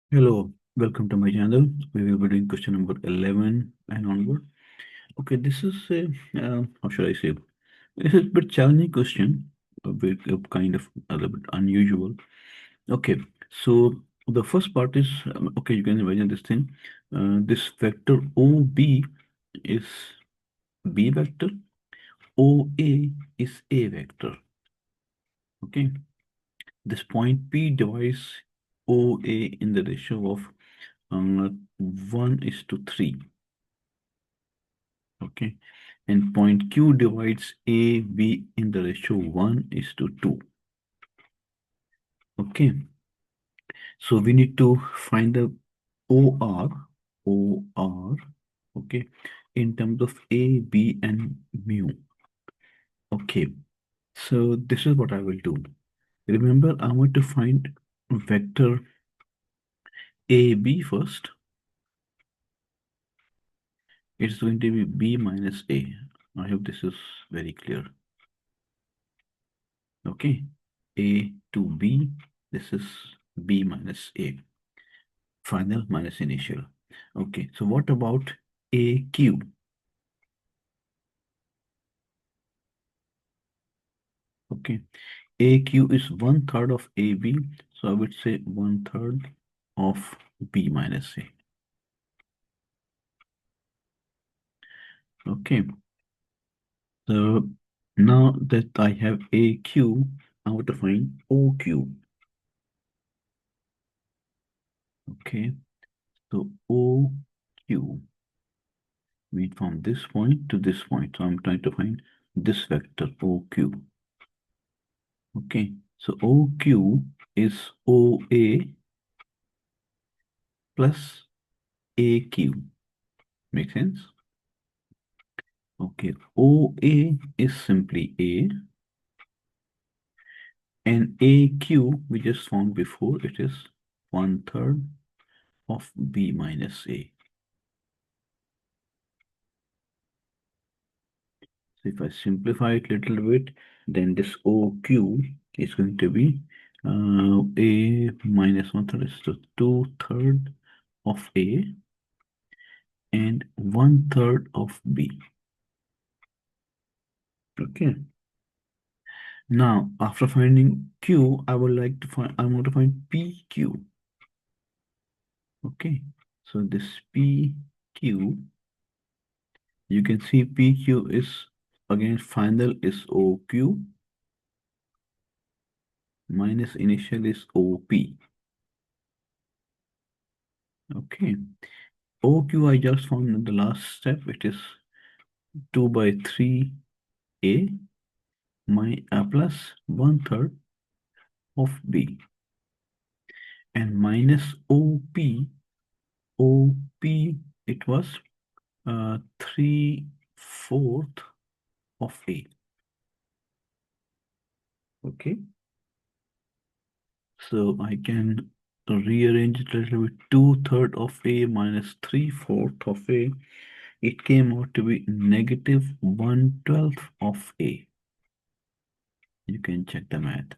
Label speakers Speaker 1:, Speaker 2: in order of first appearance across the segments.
Speaker 1: Hello, welcome to my channel. We will be doing question number 11 and onward. Okay, this is a, how should I say? This is a bit challenging question, a bit kind of a little bit unusual. Okay, so the first part is, okay, you can imagine this thing. This vector OB is B vector, OA is A vector. Okay, this point P divides OA in the ratio of 1:3. Okay, and point Q divides AB in the ratio 1:2. Okay, so we need to find the OR, okay, in terms of A, B, and mu. Okay, so this is what I will do. Remember, I want to find vector AB first. It's going to be B minus A. I hope this is very clear. Okay, A to B, this is B minus A. Final minus initial. Okay, so what about AQ? Okay, AQ is 1/3 of AB, so I would say 1/3 of B minus A. Okay, so now that I have AQ, I want to find OQ. Okay, so OQ, we from this point to this point. So I'm trying to find this vector OQ. Okay, so OQ is OA plus AQ. Make sense? Okay, OA is simply A, and AQ we just found before, it is 1/3 of B minus A. So if I simplify it a little bit, then this OQ is going to be A minus 1/3 is the 2/3 of A and 1/3 of B. Okay. Now, after finding Q, I want to find PQ. Okay, so this PQ, you can see PQ is, again, final is OQ minus initial is OP. Okay, OQ I just found in the last step, it is 2/3A plus 1/3 of B, and minus OP, it was 3/4 of A. Okay, so I can rearrange it a little bit. 2/3 of A minus 3/4 of A. It came out to be negative 1/12 of A. You can check the math.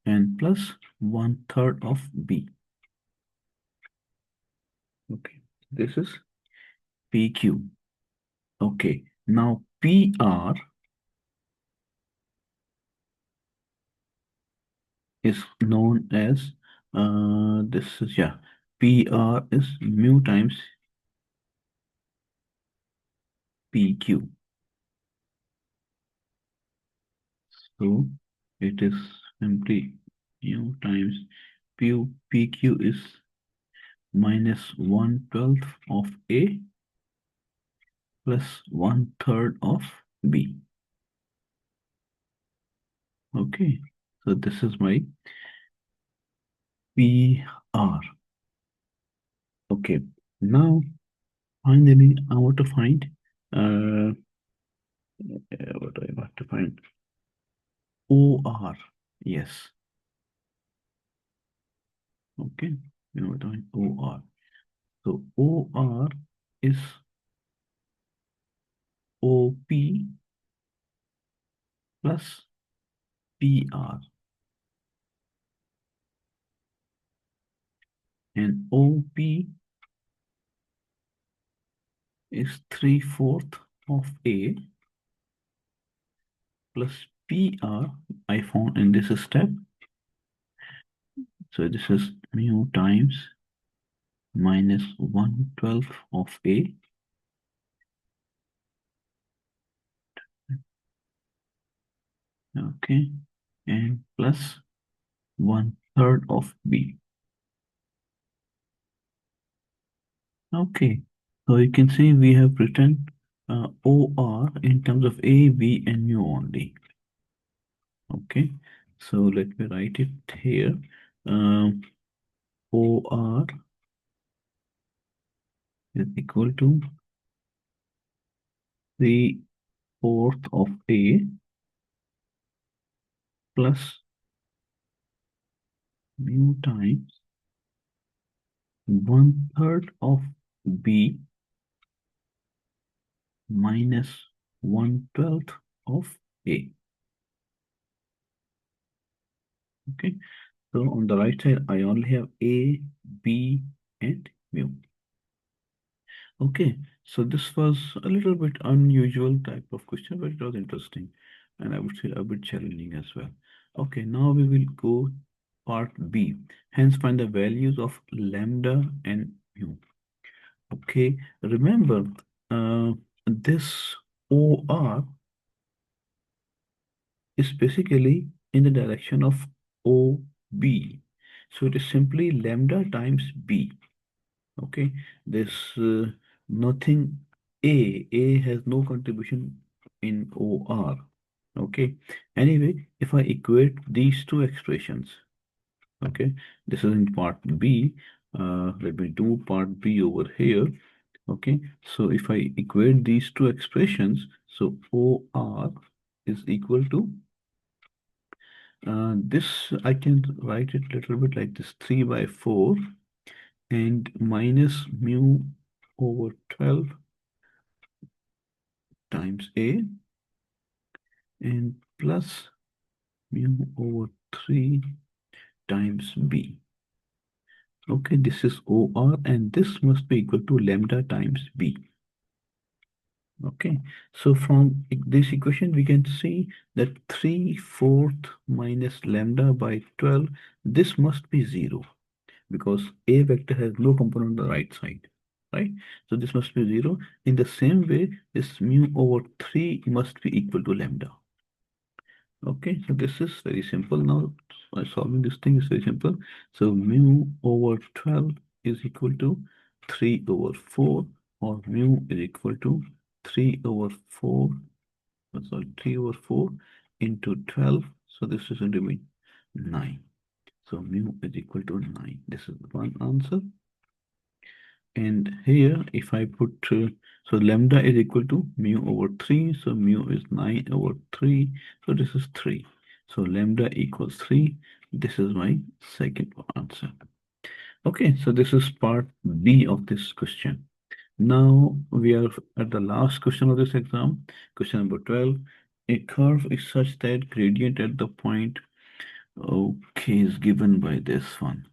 Speaker 1: And plus 1/3 of B. Okay, this is PQ. Okay, now PR is known as, this is, yeah, PR is mu times PQ. So it is simply mu times PQ is minus 1/12 of A plus 1/3 of B. Okay, so this is my PR. Okay, now finally I want to find what do I want to find? OR. Yes. Okay, you know what I mean? OR. So OR is OP plus PR. and OP is 3/4 of A plus PR I found in this step. So this is mu times minus 1/12 of A okay, and plus 1/3 of B. Okay, so you can see we have written OR in terms of A, B, and mu only. Okay, so let me write it here. OR is equal to 3/4 of A plus mu times 1/3 of B minus 1/12 of A. Okay, so on the right side, I only have A, B, and mu. Okay, so this was a little bit unusual type of question, but it was interesting, and I would say a bit challenging as well. Okay, now we will go part B. Hence, find the values of lambda and mu. Okay, remember, this OR is basically in the direction of OB. So it is simply lambda times B. Okay, there's nothing A has no contribution in OR. Okay, anyway, if I equate these two expressions, okay, this is in part B. Let me do part B over here. Okay, so if I equate these two expressions, so OR is equal to this, I can write it a little bit like this 3/4 and minus mu over 12 times A and plus mu over 3 times B. Okay, this is OR and this must be equal to lambda times B. Okay, so from this equation, we can see that 3/4 minus lambda by 12, this must be 0 because A vector has no component on the right side, right? So this must be 0. In the same way, this mu over 3 must be equal to lambda. Okay, so this is very simple now. Solving this thing is very simple. So mu over 12 is equal to 3/4 or mu is equal to 3/4, sorry, 3/4 into 12. So this is going to be 9. So mu is equal to 9. This is one answer. And here, if I put, so lambda is equal to mu over 3. So mu is 9/3. So this is 3. So lambda equals 3. This is my second answer. Okay, so this is part B of this question. Now we are at the last question of this exam, question number 12. A curve is such that gradient at the point, okay, is given by this one.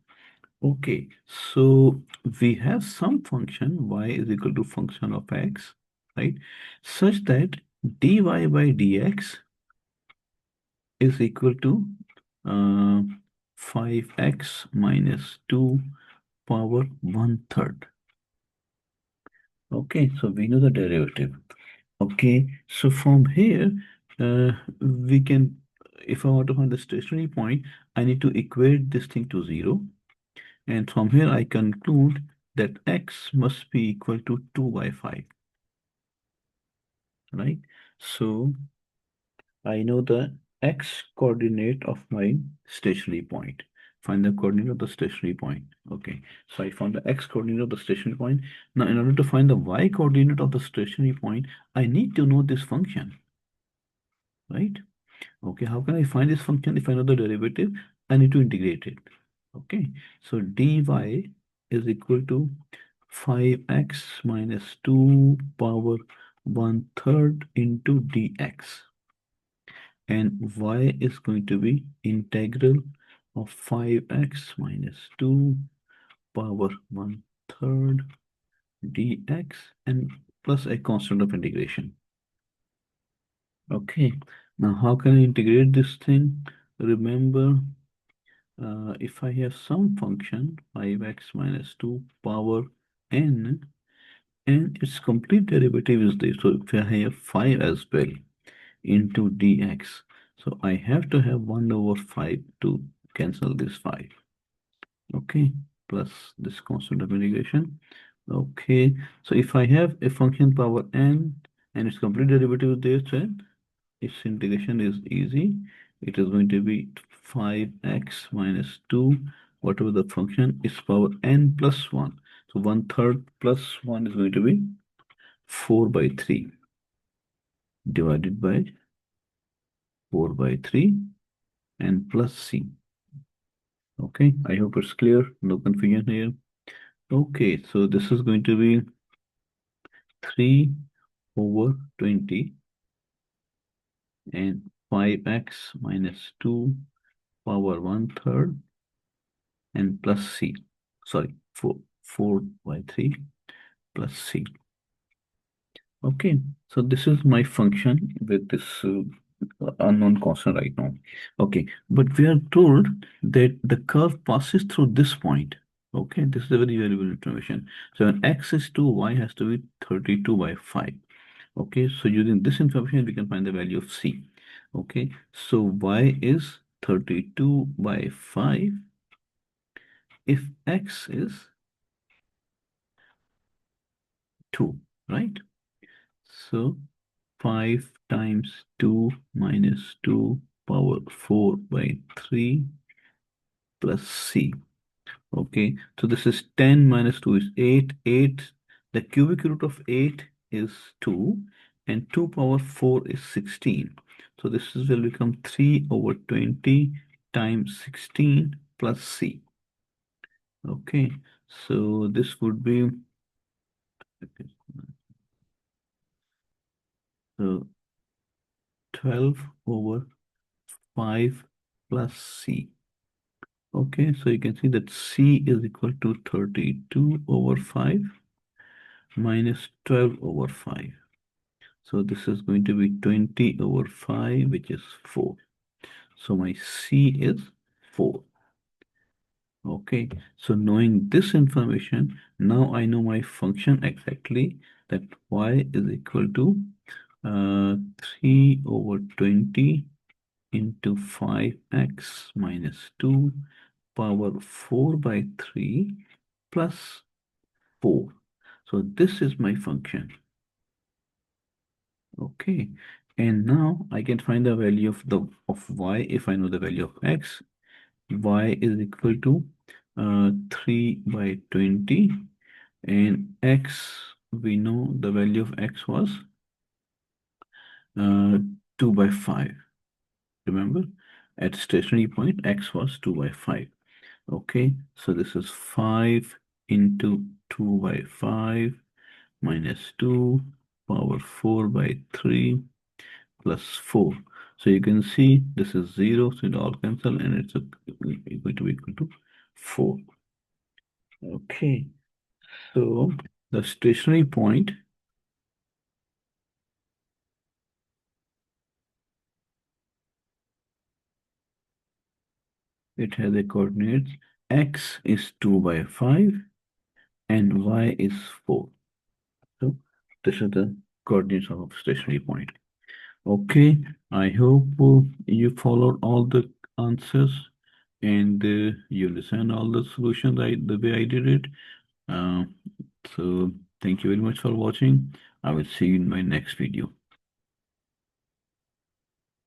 Speaker 1: Okay, so we have some function y is equal to function of x, right? Such that dy by dx is equal to 5x minus 2 power 1/3. Okay, so we know the derivative. Okay, so from here, we can, if I want to find the stationary point, I need to equate this thing to 0. And from here, I conclude that x must be equal to 2/5, right? So I know the x coordinate of my stationary point. Find the coordinate of the stationary point. Okay, so I found the x coordinate of the stationary point. Now, in order to find the y coordinate of the stationary point, I need to know this function, right? Okay, how can I find this function if I know the derivative? I need to integrate it. Okay, so dy is equal to 5x minus 2 power 1/3 into dx. And y is going to be integral of 5x minus 2 power 1/3 dx and plus a constant of integration. Okay, now how can I integrate this thing? Remember, if I have some function 5x minus 2 power n, and its complete derivative is this. So if I have 5 as well into dx, so I have to have 1 over 5 to cancel this 5. Okay, plus this constant of integration. Okay, so if I have a function power n and its complete derivative is this, then its integration is easy. It is going to be 5x minus 2, whatever the function is, power n plus 1. So 1/3 plus 1 is going to be 4 by 3 divided by 4 by 3 and plus c. Okay, I hope it's clear, no confusion here. Okay, so this is going to be 3 over 20 and 5x minus 2 power 1/3 and plus c. Sorry, 4 by 3 plus c. Okay, so this is my function with this unknown constant right now. Okay, but we are told that the curve passes through this point. Okay, this is a very valuable information. So when x is 2, y has to be 32 by 5. Okay, so using this information, we can find the value of c. Okay, so y is 32 by 5 if x is 2, right? So 5 times 2 minus 2 power 4 by 3 plus c. Okay, so this is 10 minus 2 is 8. 8, the cubic root of 8 is 2, and 2 power 4 is 16. So this will become 3 over 20 times 16 plus c. Okay, so this would be so 12 over 5 plus c. Okay, so you can see that c is equal to 32 over 5 minus 12 over 5. So this is going to be 20 over 5, which is 4. So my c is 4. Okay, so knowing this information, now I know my function exactly, that y is equal to 3 over 20 into 5x minus 2 power 4 by 3 plus 4. So this is my function. Okay, and now I can find the value of y if I know the value of x. Y is equal to 3 by 20, and x, we know the value of x was 2 by 5. Remember, at stationary point, x was 2 by 5. Okay, so this is 5 into 2 by 5 minus 2 power 4 by 3 plus 4. So you can see this is 0, so it all cancel, and it's going to be equal to 4. Okay, so the stationary point it has a coordinates x is 2 by 5 and y is 4. So this is the coordinates of stationary point. Okay, I hope you followed all the answers and you understand all the solutions the way I did it. Uh, so thank you very much for watching. I will see you in my next video.